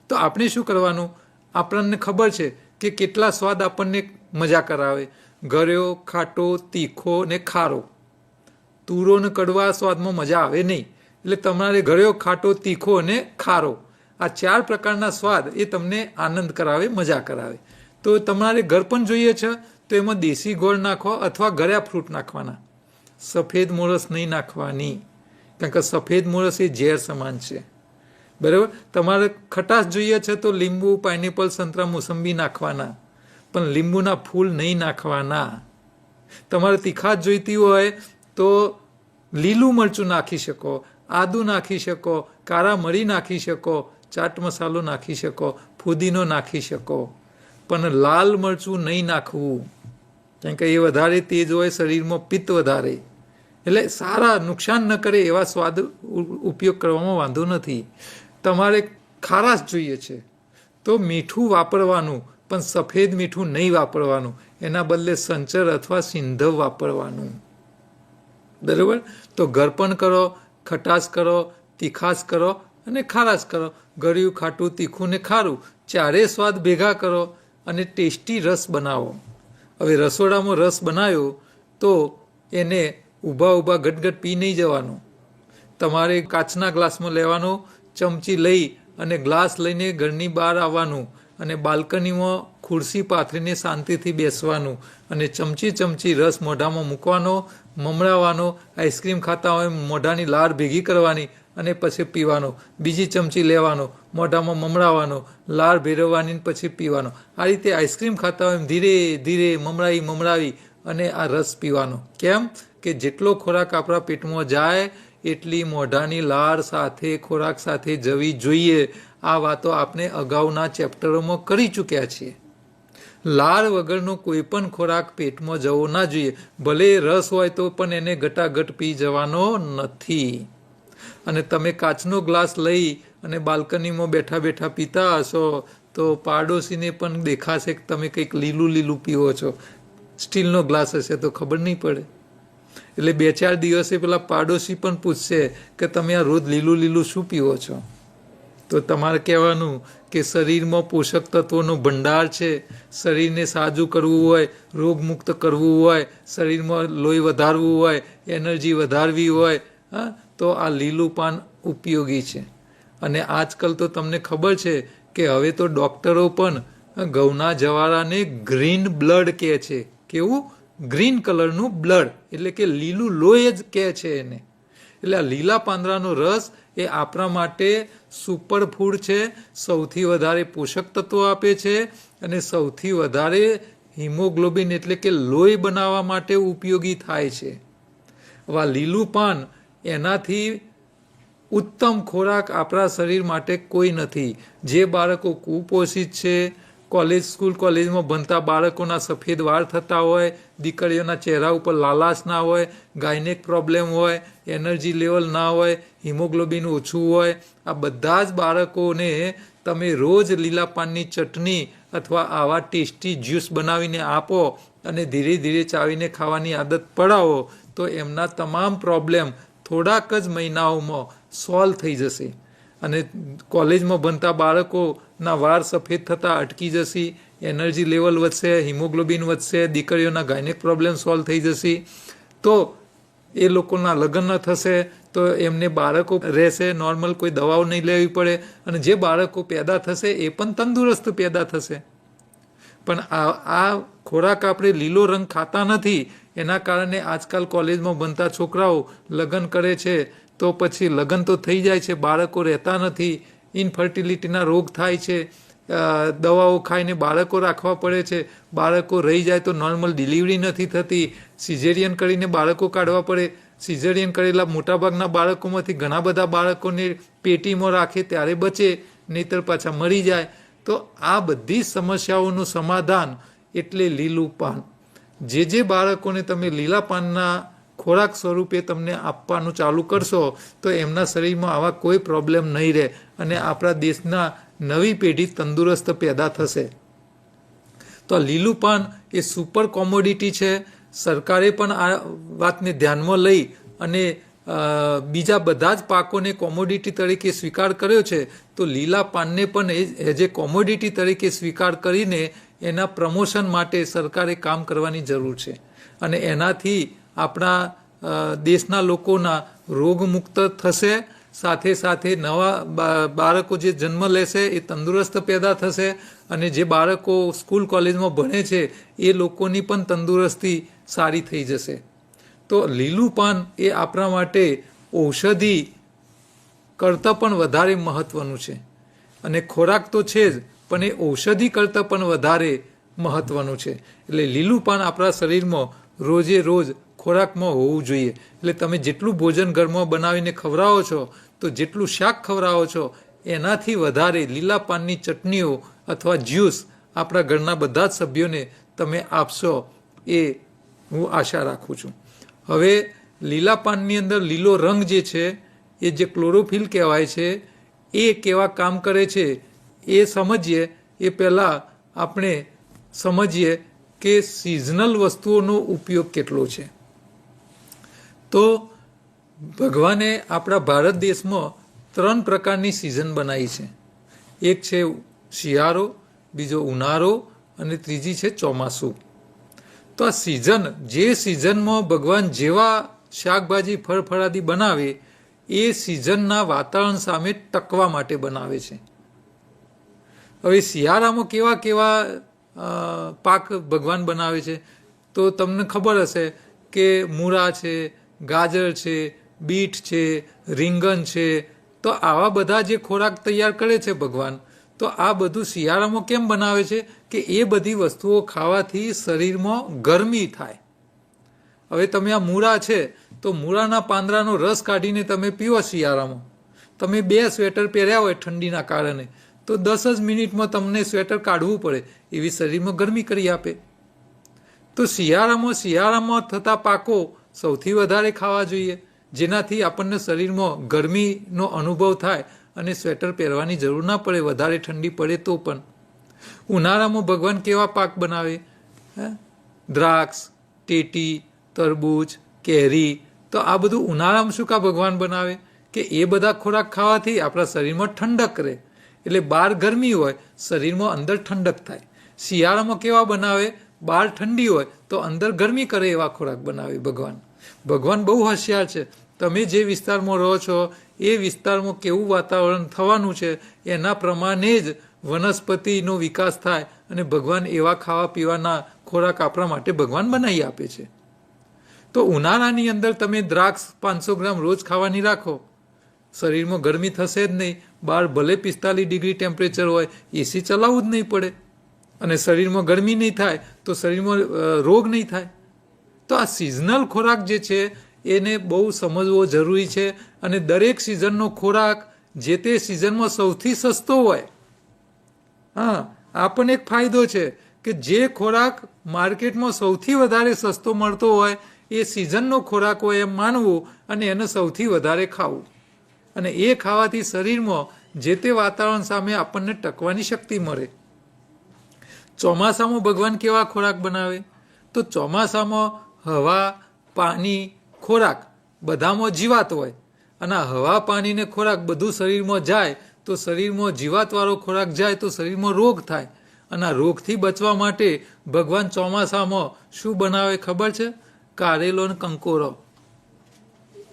Speaker 1: તો આપણે શું કરવાનું? આપણને ખબર છે કે કેટલા સ્વાદ આપણને મજા કરાવે: ગળ્યો, ખાટો, તીખો ને ખારો. તુરો ને કડવા સ્વાદમાં મજા આવે નહીં. એટલે તમારે ગળ્યો, ખાટો, તીખો અને ખારો, આ 4 પ્રકારના સ્વાદ એ તમને આનંદ કરાવે, મજા કરાવે. તો તમારે ગળપણ જોઈએ છે તો એમાં દેશી ગોળ નાખો અથવા ગળ્યા ફ્રૂટ નાખવાના. સફેદ મોરસ નહીં નાખવાની, કારણ કે સફેદ મોરસ એ ઝેર સમાન છે. બરાબર? તમારે ખટાશ જોઈએ છે તો લીંબુ, પાઇનેપલ, સંતરા, મોસંબી નાખવાના, પણ લીંબુના ફૂલ નહીં નાખવાના. તમારે તીખાશ જોઈતી હોય તો લીલું મરચું નાખી શકો, આદુ નાખી શકો, કાળા મરી નાખી શકો, ચાટ મસાલો નાખી શકો, ફુદીનો નાખી શકો, પણ લાલ મરચું નહીં નાખવું, કારણ કે એ વધારે તેજ હોય, શરીરમાં પિત્ત વધારે. એટલે સારા નુકસાન ન કરે એવા સ્વાદ ઉપયોગ કરવામાં વાંધો નથી. તમારે ખારાશ જોઈએ છે તો મીઠું વાપરવાનું, પણ સફેદ મીઠું નહીં વાપરવાનું, એના બદલે સંચર અથવા સિંધવ વાપરવાનું. બરાબર? તો ગળપણ કરો, ખટાશ કરો, તીખાશ કરો અને ખારાશ કરો, ગળ્યું, ખાટું, તીખું ને ખારું ચારેય સ્વાદ ભેગા કરો અને ટેસ્ટી રસ બનાવો. હવે રસોડામાં રસ બનાવ્યો તો એને ઊભા ઊભા ગટગટ પી નહીં જવાનું. તમારે કાચના ગ્લાસમાં લેવાનો, ચમચી લઈ અને ગ્લાસ લઈને ઘરની બહાર આવવાનું અને બાલ્કનીમાં ખુરશી પાથરીને શાંતિથી બેસવાનું અને ચમચી રસ મોઢામાં મૂકવાનો, મમરાવાનો. આઈસ્ક્રીમ ખાતા હોય મોઢાની લાળ ભેગી કરવાની અને પછી પીવાનો. બીજી ચમચી લેવાનો, મોઢામાં મમરાવાનો, લાળ ભેરવવાની પછી પીવાનો. આ રીતે આઈસ્ક્રીમ ખાતા હોય ધીરે ધીરે મમરાવી અને આ રસ પીવાનો. કેમ કે જેટલો ખોરાક આપણા પેટમાં જાય એટલી મોઢાની લાળ સાથે ખોરાક સાથે જવી જોઈએ. આ વાતો આપણે અગાઉના ચેપ્ટરોમાં કરી ચૂક્યા છીએ. લાળ વગરનો કોઈ પણ ખોરાક પેટમાં જવો ના જોઈએ. ભલે રસ હોય તો પણ એને ઘટાઘટ પી જવાનો નથી. અને તમે કાચનો ગ્લાસ લઈ અને બાલ્કનીમાં બેઠા બેઠા પીતા હશો તો પાડોશીને પણ દેખાશે કે તમે કંઈક લીલું પીવો છો. સ્ટીલનો ગ્લાસ હશે તો ખબર નહીં પડે. એટલે 2-4 દિવસે પેલા પાડોશી પણ પૂછશે કે તમે આ રોજ લીલું શું પીવો છો. તો તમારે કહેવાનું કે શરીરમાં પોષક તત્વોનો ભંડાર છે. શરીરને સાજું કરવું હોય, રોગમુક્ત કરવું હોય, શરીરમાં લોહી વધારવું હોય, એનર્જી વધારવી હોય, તો આ લીલું પાન ઉપયોગી છે. અને આજકાલ તો તમને ખબર છે કે હવે તો ડૉક્ટરો પણ ઘઉંના જવારાને ગ્રીન બ્લડ કહે છે. કેવું? ગ્રીન કલરનું બ્લડ, એટલે કે લીલું લોહી જ કહે છે એને. એટલે આ લીલા પાંદડાનો રસ એ આપણા માટે સુપર ફૂડ છે. સૌથી વધારે પોષક તત્વો આપે છે અને સૌથી વધારે હિમોગ્લોબિન એટલે કે લોહી બનાવવા માટે ઉપયોગી થાય છે. હવે આ લીલું પાન એનાથી ઉત્તમ ખોરાક આપણા શરીર માટે કોઈ નથી. જે બાળકો કુપોષિત છે, સ્કૂલ કોલેજમાં ભણતા બાળકોના સફેદ વાળ થતા હોય, દીકરીઓના ચહેરા ઉપર લાલાશ ના હોય, ગાયનેક પ્રોબ્લેમ હોય, એનર્જી લેવલ ના હોય, હિમોગ્લોબિન ઓછું હોય, આ બધા જ બાળકોને તમે રોજ લીલા પાનની ચટણી અથવા આવા ટેસ્ટી જ્યુસ બનાવીને આપો અને ધીરે ધીરે ચાવીને ખાવાની આદત પડાવો તો એમના તમામ પ્રોબ્લેમ થોડાક જ મહિનાઓમાં સોલ્વ થઈ જશે. અને કોલેજમાં ભણતા બાળકોના વાળ સફેદ થતાં અટકી જશે, એનર્જી લેવલ વધશે, હિમોગ્લોબિન વધશે, દીકરીઓના ગાયનેક પ્રોબ્લેમ સોલ્વ થઈ જશે. તો એ લોકોના લગ્ન ન થશે તો એમને બાળકો રહેશે, નોર્મલ કોઈ દવાઓ નહીં લેવી પડે અને જે બાળકો પેદા થશે એ પણ તંદુરસ્ત પેદા થશે. પણ આ ખોરાક આપણે લીલો રંગ ખાતા નથી. એના કારણે આજકાલ કોલેજમાં ભણતા છોકરાઓ લગ્ન કરે છે તો પછી લગ્ન તો થઈ જાય છે, બાળકો રહેતા નથી, ઇનફર્ટિલિટીના રોગ થાય છે, દવાઓ ખાઈને બાળકો રાખવા પડે છે, બાળકો રહી જાય તો નોર્મલ ડિલિવરી નથી થતી, સિઝેરિયન કરીને બાળકો કાઢવા પડે. સિઝેરિયન કરેલા મોટાભાગના બાળકોમાંથી ઘણા બધા બાળકોને પેટીમાં રાખે ત્યારે બચે, નહીતર પાછા મરી જાય. તો આ બધી સમસ્યાઓનું સમાધાન એટલે લીલું પાન. જે બાળકોને તમે લીલા પાનના ખોરાક સ્વરૂપે તમને આપવાનું ચાલુ કરશો તો એમના શરીરમાં આવા કોઈ પ્રોબ્લેમ નહીં રહે અને આપણા દેશના નવી પેઢી તંદુરસ્ત પેદા થશે. તો આ લીલું પાન એ સુપર કોમોડિટી છે. સરકારે પણ આ વાતને ધ્યાનમાં લઈ અને બીજા બધા જ પાકોને કોમોડિટી તરીકે સ્વીકાર કર્યો છે. તો લીલા પાનને પણ એઝ એ કોમોડિટી તરીકે સ્વીકાર કરીને એના પ્રમોશન માટે સરકારે કામ કરવાની જરૂર છે. અને એનાથી આપણા દેશના લોકોના રોગમુક્ત થશે, સાથે સાથે નવા બાળકો જે જન્મ લેશે એ તંદુરસ્ત પેદા થશે અને જે બાળકો સ્કૂલ કોલેજમાં ભણે છે એ લોકોની પણ તંદુરસ્તી સારી થઈ જશે. તો લીલું પાન એ આપણા માટે ઔષધિ કરતાં પણ વધારે મહત્ત્વનું છે. અને ખોરાક તો છે જ, પણ એ ઔષધિ કરતાં પણ વધારે મહત્ત્વનું છે. એટલે લીલું પાન આપણા શરીરમાં રોજે રોજ ખોરાકમાં હોવું જોઈએ. એટલે તમે જેટલું ભોજન ઘરમાં બનાવીને ખવડાવો છો તો જેટલું શાક ખવડાવો છો એનાથી વધારે લીલા પાનની ચટણીઓ અથવા જ્યુસ આપણા ઘરના બધા જ સભ્યોને તમે આપશો એ હું આશા રાખું છું. હવે લીલા પાનની અંદર લીલો રંગ જે છે એ જે ક્લોરોફિલ કહેવાય છે એ કેવા કામ કરે છે એ સમજીએ એ પહેલાં આપણે સમજીએ કે સિઝનલ વસ્તુઓનો ઉપયોગ કેટલો છે. તો ભગવાને આપણા ભારત દેશમાં 3 પ્રકારની સિઝન બનાવી છે. એક છે શિયાળો, બીજો ઉનાળો અને ત્રીજી છે ચોમાસું. તો આ સિઝન, જે સિઝનમાં ભગવાન જેવા શાકભાજી ફળફળાદી બનાવે એ સિઝનના વાતાવરણ સામે ટકવા માટે બનાવે છે. હવે શિયાળામાં કેવા કેવા પાક ભગવાન બનાવે છે તો તમને ખબર હશે કે મૂળા છે, ગાજર છે, બીટ છે, રીંગણ છે. તો આવા બધા જે ખોરાક તૈયાર કરે છે ભગવાન, તો આ બધું શિયાળામાં કેમ બનાવે છે કે એ બધી વસ્તુઓ ખાવાથી શરીરમાં ગરમી થાય. હવે તમે આ મૂળા છે તો મૂળાના પાંદડાનો રસ કાઢીને તમે પીવો શિયાળામાં, તમે 2 સ્વેટર પહેર્યા હોય ઠંડીના કારણે તો 10 જ મિનિટમાં તમને સ્વેટર કાઢવું પડે, એવી શરીરમાં ગરમી કરી આપે. તો શિયાળામાં થતા પાકો સૌથી વધારે ખાવા જોઈએ, જેનાથી આપણને શરીરમાં ગરમીનો અનુભવ થાય અને સ્વેટર પહેરવાની જરૂર ના પડે વધારે ઠંડી પડે તો પણ. ઉનાળામાં ભગવાન કેવા પાક બનાવે? દ્રાક્ષ, ટેટી, તરબૂચ, કેરી. તો આ બધું ઉનાળામાં શું કા ભગવાન બનાવે કે એ બધા ખોરાક ખાવાથી આપણા શરીરમાં ઠંડક રહે. એટલે બહાર ગરમી હોય, શરીરમાં અંદર ઠંડક થાય. શિયાળામાં કેવા બનાવે? બહાર ઠંડી હોય તો અંદર ગરમી કરે એવા ખોરાક બનાવે ભગવાન. ભગવાન બહુ હોશિયાર છે. તમે જે વિસ્તારમાં રહો છો એ વિસ્તારમાં કેવું વાતાવરણ થવાનું છે એના પ્રમાણે જ વનસ્પતિનો વિકાસ થાય અને ભગવાન એવા ખાવા પીવાના ખોરાક આપણા માટે ભગવાન બનાવી આપે છે. તો ઉનાળાની અંદર તમે દ્રાક્ષ 500 ગ્રામ રોજ ખાવાની રાખો, શરીરમાં ગરમી થશે જ નહીં. બહાર ભલે 45 ડિગ્રી ટેમ્પરેચર હોય, એસી ચલાવવું જ નહીં પડે અને શરીરમાં ગરમી નહીં થાય તો શરીરમાં રોગ નહીં થાય. તો આ સિઝનલ ખોરાક જે છે એને બહુ સમજવો જરૂરી છે. અને દરેક સિઝનનો ખોરાક જે તે સિઝનમાં સૌથી સસ્તો હોય. આ પણ એક ફાયદો છે કે જે ખોરાક માર્કેટમાં સૌથી વધારે સસ્તો મળતો હોય એ સિઝનનો ખોરાક હોય એમ માનવું અને એને સૌથી વધારે ખાવું. અને એ ખાવાથી શરીરમાં જે તે વાતાવરણ સામે આપણને ટકવાની શક્તિ મળે. ચોમાસામાં ભગવાન કેવા ખોરાક બનાવે? તો ચોમાસામાં હવા, પાણી, ખોરાક બધામાં જીવાત હોય અને હવા, પાણી ને ખોરાક બધું શરીરમાં જાય તો શરીરમાં જીવાતવાળો ખોરાક જાય તો શરીરમાં રોગ થાય. અને આ રોગથી બચવા માટે ભગવાન ચોમાસામાં શું બનાવે ખબર છે? કારેલો ને કંકોરો.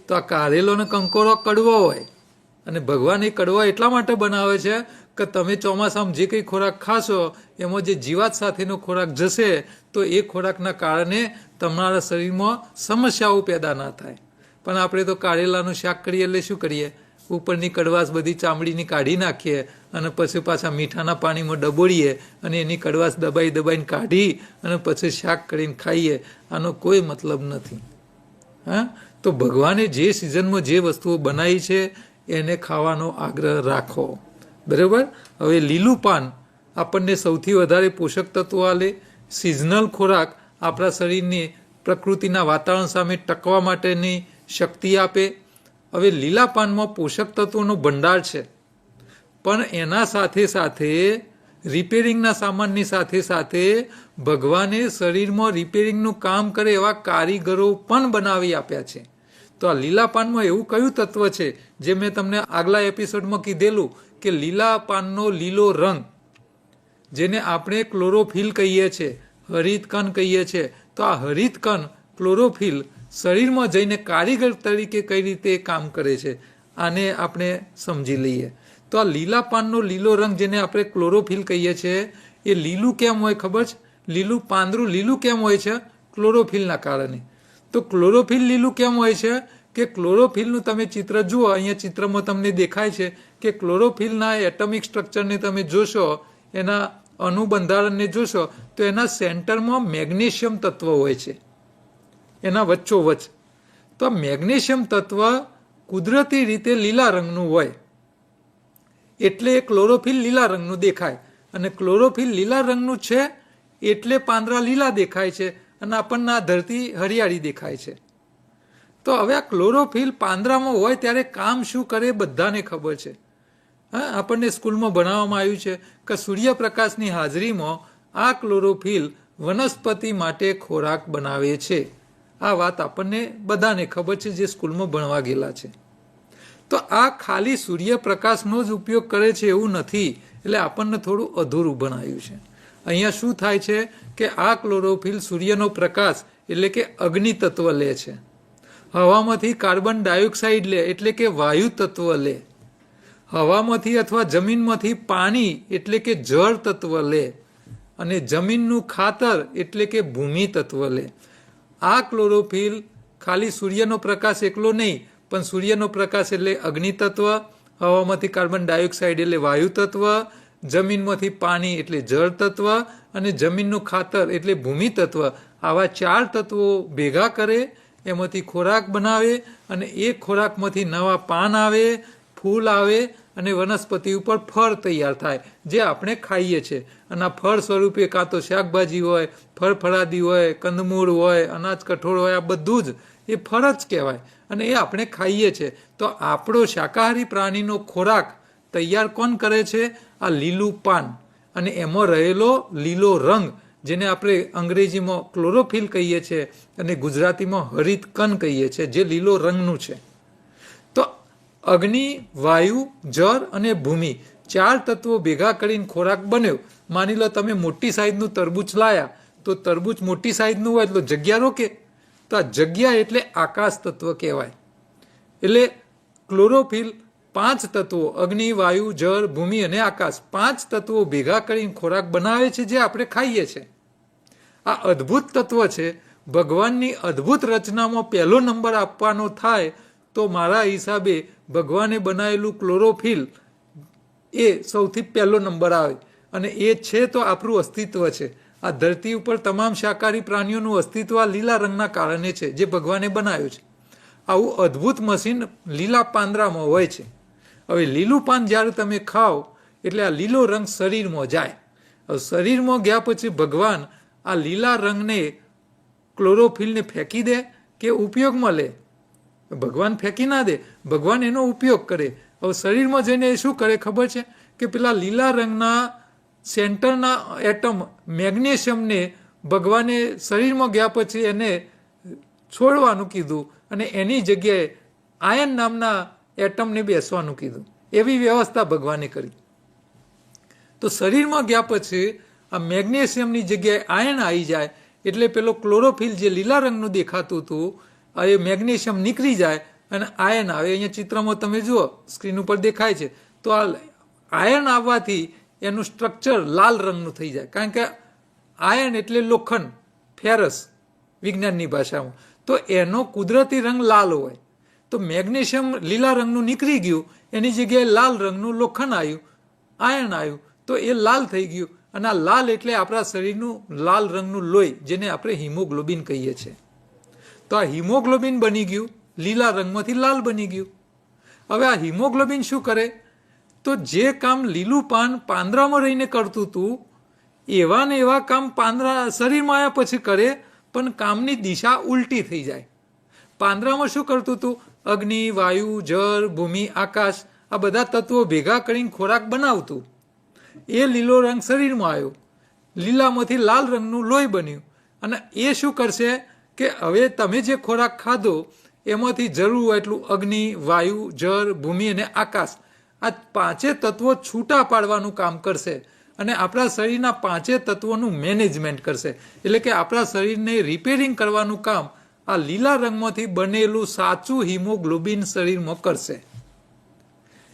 Speaker 1: તો આ કારેલો ને કંકોરો કડવો હોય અને ભગવાન એ કડવા એટલા માટે બનાવે છે કે તમે ચોમાસામાં જે કંઈ ખોરાક ખાશો એમાં જે જીવાત સાથેનો ખોરાક જશે તો એ ખોરાકના કારણે તમારા શરીરમાં સમસ્યાઓ પેદા ના થાય. પણ આપણે તો કારેલાનું શાક કરીએ એટલે શું કરીએ? ઉપરની કડવાશ બધી ચામડીની કાઢી નાખીએ અને પછી પાછા મીઠાના પાણીમાં ડબોળીએ અને એની કડવાશ દબાઈને કાઢી અને પછી શાક કરીને ખાઈએ. આનો કોઈ મતલબ નથી. તો ભગવાને જે સિઝનમાં જે વસ્તુઓ બનાવી છે એને ખાવાનો આગ્રહ રાખો. બરાબર? હવે લીલું પાન આપણને સૌથી વધારે પોષક તત્વો આલે. સિઝનલ ખોરાક આપણા શરીરને પ્રકૃતિના વાતાવરણ સામે ટકવા માટેની શક્તિ આપે. હવે લીલા પાનમાં પોષક તત્વોનો ભંડાર છે, પણ એના સાથે સાથે રિપેરિંગના સામાનની સાથે સાથે ભગવાને શરીરમાં રિપેરિંગનું કામ કરે એવા કારીગરો પણ બનાવી આપ્યા છે. તો આ લીલા પાનમાં એવું કયું તત્વ છે જે મેં તમને આગલા એપિસોડમાં કીધેલું કે લીલા પાનનો લીલો રંગ, જેને આપણે ક્લોરોફિલ કહીએ છીએ, હરિતકણ કહીએ છીએ. તો આ હરિતકણ, ક્લોરોફિલ શરીરમાં જઈને કારીગર તરીકે કઈ રીતે કામ કરે છે આને આપણે સમજી લઈએ. તો આ લીલા પાનનો લીલો રંગ જેને આપણે ક્લોરોફિલ કહીએ છીએ એ લીલું કેમ હોય ખબર છે? લીલું પાંદડું લીલું કેમ હોય છે? ક્લોરોફિલના કારણે. તો ક્લોરોફિલ લીલું કેમ હોય છે કે ક્લોરોફિલનું તમે ચિત્ર જુઓ, અહીંયા ચિત્રમાં તમને દેખાય છે કે ક્લોરોફિલના એટમિક સ્ટ્રક્ચરને તમે જોશો, એના અણુબંધારણને જોશો તો એના સેન્ટરમાં મેગ્નેશિયમ તત્વ હોય છે એના વચ્ચોવચ્ચ. તો આ મેગ્નેશિયમ તત્વ કુદરતી રીતે લીલા રંગનું હોય એટલે ક્લોરોફિલ લીલા રંગનું દેખાય. અને ક્લોરોફિલ લીલા રંગનું છે એટલે પાંદડા લીલા દેખાય છે અને આપણને આ ધરતી હરિયાળી દેખાય છે. તો હવે આ ક્લોરોફિલ પાંદડામાં હોય ત્યારે કામ શું કરે બધાને ખબર છે. આપણને સ્કૂલમાં ભણાવવામાં આવ્યું છે કે સૂર્યપ્રકાશની હાજરીમાં આ ક્લોરોફિલ વનસ્પતિ માટે ખોરાક બનાવે છે. આ વાત આપણને બધાને ખબર છે જે સ્કૂલમાં ભણવા ગયેલા છે. તો આ ખાલી સૂર્યપ્રકાશનો જ ઉપયોગ કરે છે એવું નથી, એટલે આપણને થોડું અધૂરું બનાવ્યું છે. અહીંયા શું થાય છે કે આ ક્લોરોફિલ સૂર્યનો પ્રકાશ એટલે કે અગ્નિ તત્વ લે છે, હવામાંથી કાર્બન ડાયોક્સાઇડ લે એટલે કે વાયુ તત્વ લે, હવામાંથી અથવા જમીનમાંથી પાણી એટલે કે જળ તત્વ લે, અને જમીનનું ખાતર એટલે કે ભૂમિ તત્વ લે. આ ક્લોરોફિલ ખાલી સૂર્યનો પ્રકાશ એકલો નહીં, પણ સૂર્યનો પ્રકાશ એટલે અગ્નિ તત્વ, હવામાંથી કાર્બન ડાયોક્સાઇડ એટલે વાયુ તત્વ, જમીનમાંથી પાણી એટલે જળ તત્વ, અને જમીનનું ખાતર એટલે ભૂમિ તત્વ, આવા 4 તત્વો ભેગા કરે, એમાંથી ખોરાક બનાવે, અને એ ખોરાકમાંથી નવા પાન આવે, ફૂલ આવે, અને વનસ્પતિ ઉપર ફળ તૈયાર થાય, જે આપણે ખાઈએ છીએ. અને આ ફળ સ્વરૂપે કાં તો શાકભાજી હોય, ફળફળાદી હોય, કંદમૂળ હોય, અનાજ કઠોળ હોય, આ બધું જ એ ફળ જ કહેવાય, અને એ આપણે ખાઈએ છીએ. તો આપણો શાકાહારી પ્રાણીનો ખોરાક તૈયાર કોણ કરે છે? આ લીલું પાન, અને એમાં રહેલો લીલો રંગ, જેને આપણે અંગ્રેજીમાં ક્લોરોફિલ કહીએ છીએ અને ગુજરાતીમાં હરિત કણ કહીએ છીએ, જે લીલો રંગનું છે. તો અગ્નિ, વાયુ, જળ અને ભૂમિ 4 તત્વો ભેગા કરીને ખોરાક બન્યો. માની લો તમે મોટી સાઈઝનું તરબૂચ લાયા, તો તરબૂચ મોટી સાઈઝનું હોય એટલે જગ્યા રોકે, તો આ જગ્યા એટલે આકાશ તત્વ કહેવાય. એટલે ક્લોરોફિલ 5 તત્વો અગ્નિ, વાયુ, જળ, ભૂમિ અને આકાશ 5 તત્વો ભેગા કરીને ખોરાક બનાવે છે, જે આપણે ખાઈએ છીએ. આ અદ્ભુત તત્વ છે. ભગવાનની અદ્ભુત રચનામાં પહેલો નંબર આપવાનો થાય તો મારા હિસાબે ભગવાને બનાવેલું ક્લોરોફિલ એ સૌથી પહેલો નંબર આવે, અને એ છે તો આપણું અસ્તિત્વ છે. આ ધરતી ઉપર તમામ શાકાહારી પ્રાણીઓનું અસ્તિત્વ આ લીલા રંગના કારણે છે, જે ભગવાને બનાવ્યું છે. આવું અદ્ભુત મશીન લીલા પાંદડામાં હોય છે. હવે લીલું પાન જ્યારે તમે ખાઓ એટલે આ લીલો રંગ શરીરમાં જાય. હવે શરીરમાં ગયા પછી ભગવાન આ લીલા રંગને, ક્લોરોફિલને ફેંકી દે કે ઉપયોગમાં લે? ભગવાન ફેંકી ના દે, ભગવાન એનો ઉપયોગ કરે. હવે શરીરમાં જઈને એ શું કરે ખબર છે? કે પેલા લીલા રંગના સેન્ટરના એટમ મેગ્નેશિયમને ભગવાને શરીરમાં ગયા પછી એને છોડવાનું કીધું, અને એની જગ્યાએ આયન નામના એટમને બેસવાનું કીધું. એવી વ્યવસ્થા ભગવાને કરી. તો શરીરમાં ગયા પછી આ મેગ્નેશિયમની જગ્યાએ આયન આવી જાય, એટલે પેલો ક્લોરોફિલ જે લીલા રંગનું દેખાતું હતું એ મેગ્નેશિયમ નીકળી જાય અને આયન આવે. અહીંયા ચિત્રમાં તમે જુઓ, સ્ક્રીન ઉપર દેખાય છે. તો આ આયન આવવાથી એનું સ્ટ્રક્ચર લાલ રંગનું થઈ જાય, કારણ કે આયન એટલે લોખંડ, ફેરસ વિજ્ઞાનની ભાષામાં. તો એનો કુદરતી રંગ લાલ હોય. તો મેગ્નેશિયમ લીલા રંગનું નીકળી ગયું, એની જગ્યાએ લાલ રંગનું લોખંડ આવ્યું, આયન આવ્યું, તો એ લાલ થઈ ગયું. અને આ લાલ એટલે આપણા શરીરનું લાલ રંગનું લોહી, જેને આપણે હિમોગ્લોબિન કહીએ છીએ. તો આ હિમોગ્લોબિન બની ગયું, લીલા રંગમાંથી લાલ બની ગયું. હવે આ હિમોગ્લોબિન શું કરે? તો જે કામ લીલું પાન પાંદડામાં રહીને કરતું હતું, એવા ને એવા કામ પાંદડા શરીરમાં આવ્યા પછી કરે, પણ કામની દિશા ઉલટી થઈ જાય. પાંદડામાં શું કરતું હતું? અગ્નિ, વાયુ, જળ, ભૂમિ, આકાશ, આ બધા તત્વો ભેગા કરીને ખોરાક બનાવતું. એ લીલો રંગ શરીરમાં આવ્યો, લીલામાંથી લાલ રંગનું લોહી બન્યું. અને એ શું કરશે કે હવે તમે જે ખોરાક ખાધો એમાંથી જરૂર હોય એટલું અગ્નિ, વાયુ, જળ, ભૂમિ અને આકાશ, આ 5 તત્વો છૂટા પાડવાનું કામ કરશે, અને આપણા શરીરના 5 તત્વોનું મેનેજમેન્ટ કરશે. એટલે કે આપણા શરીરને રિપેરિંગ કરવાનું કામ આ લીલા રંગમાંથી બનેલું સાચું હિમોગ્લોબિન શરીરમાં કરશે.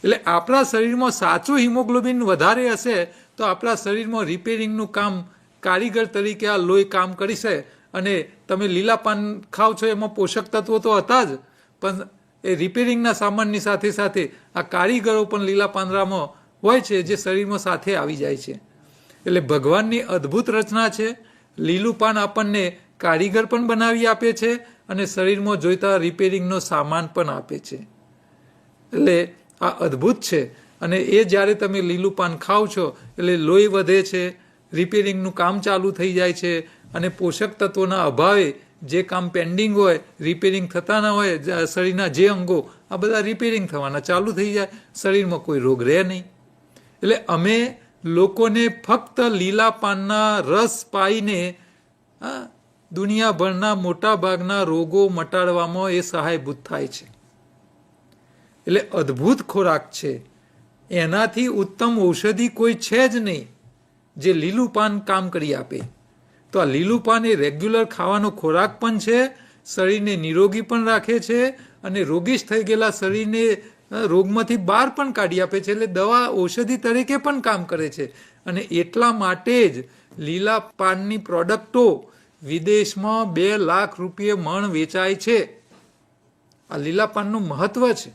Speaker 1: એટલે આપણા શરીરમાં સાચું હિમોગ્લોબિન વધારે હશે તો આપણા શરીરમાં રિપેરિંગનું કામ કારીગર તરીકે આ લોહી કામ કરશે. અને તમે લીલા પાન ખાવ છો એમાં પોષક તત્વો તો હતા જ, પણ એ રિપેરિંગના સામાનની સાથે સાથે આ કારીગરો પણ લીલા પાંદડામાં હોય છે, જે શરીરમાં સાથે આવી જાય છે. એટલે ભગવાનની અદ્ભુત રચના છે. લીલું પાન આપણને કારીગર પણ બનાવી આપે છે, અને શરીરમાં જોઈતા રિપેરિંગનો સામાન પણ આપે છે. એટલે આ અદ્ભુત છે. અને એ જ્યારે તમે લીલું પાન ખાવ છો એટલે લોહી વધે છે, રિપેરિંગનું કામ ચાલુ થઈ જાય છે, અને પોષક તત્વોના અભાવે જે કામ પેન્ડિંગ હોય, રિપેરિંગ થતા ના હોય, શરીરના જે અંગો, આ બધા રિપેરિંગ થવાના ચાલુ થઈ જાય, શરીરમાં કોઈ રોગ રહે નહીં. એટલે અમે લોકોને ફક્ત લીલા પાનના રસ પાઈને દુનિયાભરના મોટા ભાગના રોગો મટાડવામાં એ સહાયભૂત થાય છે. એટલે અદ્ભુત ખોરાક છે. એનાથી ઉત્તમ ઔષધિ કોઈ છે જ નહીં જે લીલું પાન કામ કરી આપે. તો આ લીલું પાન એ રેગ્યુલર ખાવાનો ખોરાક પણ છે, શરીરને નિરોગી પણ રાખે છે અને રોગીશ થઈ ગયેલા શરીરને રોગમાંથી બહાર પણ કાઢી આપે છે. એટલે દવા ઔષધિ તરીકે પણ કામ કરે છે. અને એટલા માટે જ લીલા પાનની પ્રોડક્ટો વિદેશમાં 2 લાખ રૂપિયે મણ વેચાય છે. આ લીલા પાનનું મહત્વ છે.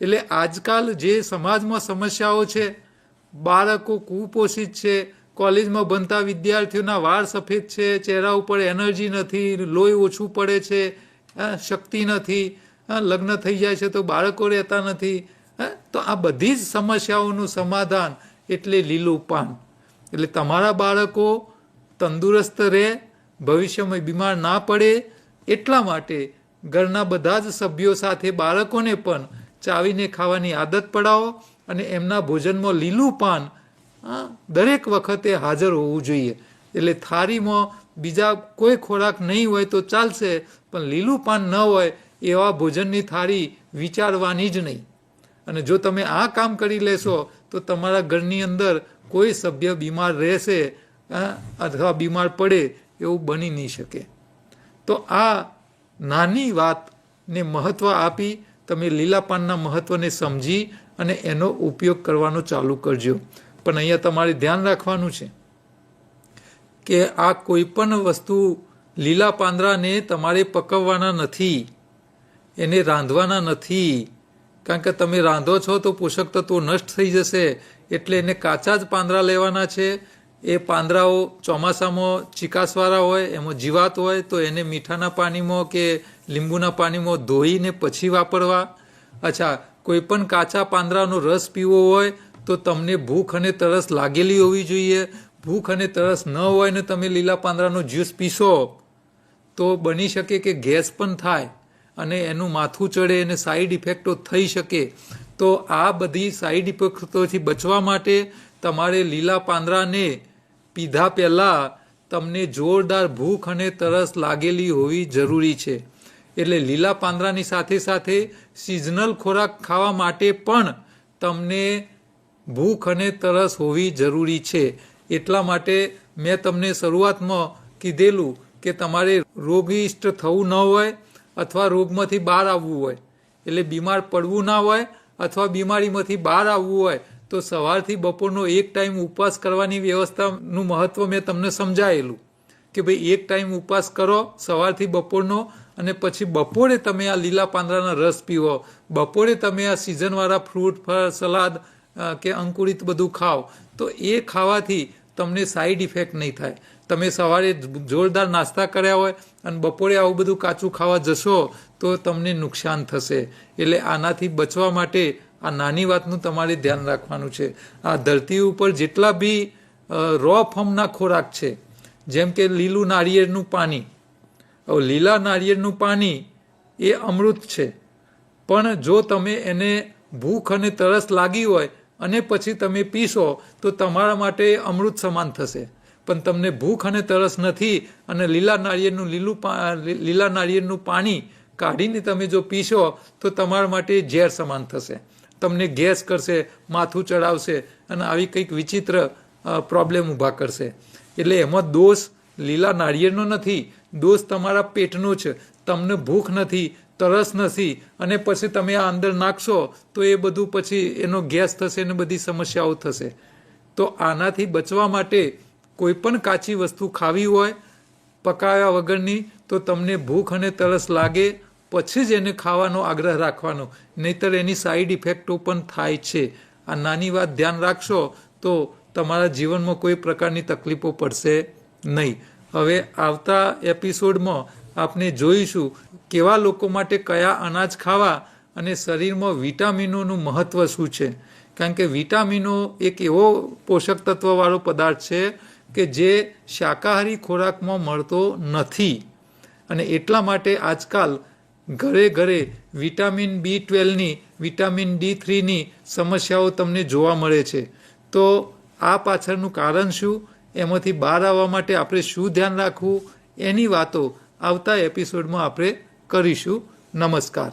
Speaker 1: એટલે આજકાલ જે સમાજમાં સમસ્યાઓ છે, બાળકો કુપોષિત છે, કોલેજમાં ભણતા વિદ્યાર્થીઓના વાળ સફેદ છે, ચહેરા ઉપર એનર્જી નથી, લોહી ઓછું પડે છે, શક્તિ નથી, લગ્ન થઈ જાય છે તો બાળકો રહેતા નથી, તો આ બધી જ સમસ્યાઓનું સમાધાન એટલે લીલું પાન. એટલે તમારા બાળકો તંદુરસ્ત રહે, ભવિષ્યમાં બીમાર ના પડે, એટલા માટે ઘરના બધા જ સભ્યો સાથે બાળકોને પણ ચાવીને ખાવાની આદત પડાવો અને એમના ભોજનમાં લીલું પાન દરેક વખતે હાજર હોવું જોઈએ. એટલે થાળીમાં બીજા કોઈ ખોરાક નહીં હોય તો ચાલશે, પણ લીલું પાન ન હોય એવા ભોજનની થાળી વિચારવાની જ નહીં. અને જો તમે આ કામ કરી લેશો તો તમારા ઘરની અંદર કોઈ સભ્ય બીમાર રહેશે અથવા બીમાર પડે એવું બની નહીં શકે. તો આ નાની વાતને મહત્ત્વ આપી તમે લીલા પાનના મહત્ત્વને સમજી અને એનો ઉપયોગ કરવાનો ચાલુ કરજો. પણ અહીંયા તમારે ધ્યાન રાખવાનું છે કે આ કોઈ પણ વસ્તુ લીલા પાંદડાને તમારે પકવવાના નથી, એને રાંધવાના નથી. કારણ કે તમે રાંધો છો તો પોષક તત્વો નષ્ટ થઈ જશે. એટલે એને કાચા જ પાંદડા લેવાના છે. એ પાંદડાઓ ચોમાસામાં ચીકાસવાળા હોય, એમાં જીવાત હોય તો એને મીઠાના પાણીમાં કે લીંબુના પાણીમાં ધોઈને પછી વાપરવા. અચ્છા, કોઈ પણ કાચા પાંદડાનો રસ પીવો હોય તો તમને ભૂખ અને તરસ લાગેલી હોવી જોઈએ. ભૂખ અને તરસ ન હોય ને તમે લીલા પાંદડાનો જ્યુસ પીશો તો બની શકે કે ગેસ પણ થાય અને એનું માથું ચડે અને સાઈડ ઇફેક્ટો થઈ શકે. તો આ બધી સાઈડ ઇફેક્ટોથી બચવા માટે તમારે લીલા પાંદડાને પીધા પહેલાં તમને જોરદાર ભૂખ અને તરસ લાગેલી હોવી જરૂરી છે. એટલે લીલા પાંદડાની સાથે સાથે સિઝનલ ખોરાક ખાવા માટે પણ તમને ભૂખ અને તરસ હોવી જરૂરી છે. એટલા માટે મેં તમને શરૂઆતમાં કીધેલું કે તમારે રોગિષ્ટ થવું ન હોય અથવા રોગમાંથી બહાર આવવું હોય, એટલે બીમાર પડવું ના હોય અથવા બીમારીમાંથી બહાર આવવું હોય તો સવારથી બપોરનો એક ટાઈમ ઉપવાસ કરવાની વ્યવસ્થાનું મહત્ત્વ મેં તમને સમજાયેલું કે ભાઈ એક ટાઈમ ઉપવાસ કરો સવારથી બપોરનો, અને પછી બપોરે તમે આ લીલા પાંદડાના રસ પીવો, બપોરે તમે આ સિઝનવાળા ફ્રૂટ ફળ સલાદ કે અંકુરિત બધું ખાઓ. તો એ ખાવાથી તમને સાઈડ ઇફેક્ટ નહીં થાય. તમે સવારે જોરદાર નાસ્તા કર્યા હોય અને બપોરે આવું બધું કાચું ખાવા જશો તો તમને નુકસાન થશે. એટલે આનાથી બચવા માટે આ નાની વાતનું તમારે ધ્યાન રાખવાનું છે. આ ધરતી ઉપર જેટલા બી રો ફોર્મના ખોરાક છે, જેમ કે લીલું નાળિયેરનું પાણી, હવે લીલા નાળિયેરનું પાણી એ અમૃત છે, પણ જો તમે એને ભૂખ અને તરસ લાગી હોય અને પછી તમે પીશો તો તમારા માટે અમૃત સમાન થશે. પણ તમને ભૂખ અને તરસ નથી અને લીલા નાળિયેરનું પાણી કાઢીને તમે જો પીશો તો તમારા માટે ઝેર સમાન થશે. તમને ગેસ કરશે, માથું ચડાવશે અને આવી કંઈક વિચિત્ર પ્રોબ્લેમ ઊભા કરશે. એટલે એમાં દોષ લીલા નાળિયેરનો નથી, દોષ તમારા પેટનો છે. તમને ભૂખ નથી, તરસ નથી અને પછી તમે આ અંદર નાખશો તો એ બધું પછી એનો ગેસ થશે અને બધી સમસ્યાઓ થશે. તો આનાથી બચવા માટે કોઈ પણ કાચી વસ્તુ ખાવી હોય પકાવ્યા વગરની તો તમને ભૂખ અને તરસ લાગે પછી જ એને ખાવાનો આગ્રહ રાખવાનો, નહીંતર એની સાઈડ ઇફેક્ટો પણ થાય છે. આ નાની વાત ધ્યાન રાખશો તો તમારા જીવનમાં કોઈ પ્રકારની તકલીફો પડશે નહીં. હવે આવતા એપિસોડમાં આપણે જોઈશું કેવા લોકો માટે કયા અનાજ ખાવા અને શરીરમાં વિટામિનોનું મહત્ત્વ શું છે. કારણ કે વિટામિનો એક એવો પોષક તત્વવાળો પદાર્થ છે કે જે શાકાહારી ખોરાકમાં મળતો નથી. અને એટલા માટે આજકાલ ઘરે ઘરે વિટામિન B12ની, વિટામિન D3ની સમસ્યાઓ તમને જોવા મળે છે. તો આ પાછળનું કારણ શું, એમાંથી બહાર આવવા માટે આપણે શું ધ્યાન રાખવું, એની વાતો આવતા એપિસોડમાં આપણે કરીશું. નમસ્કાર.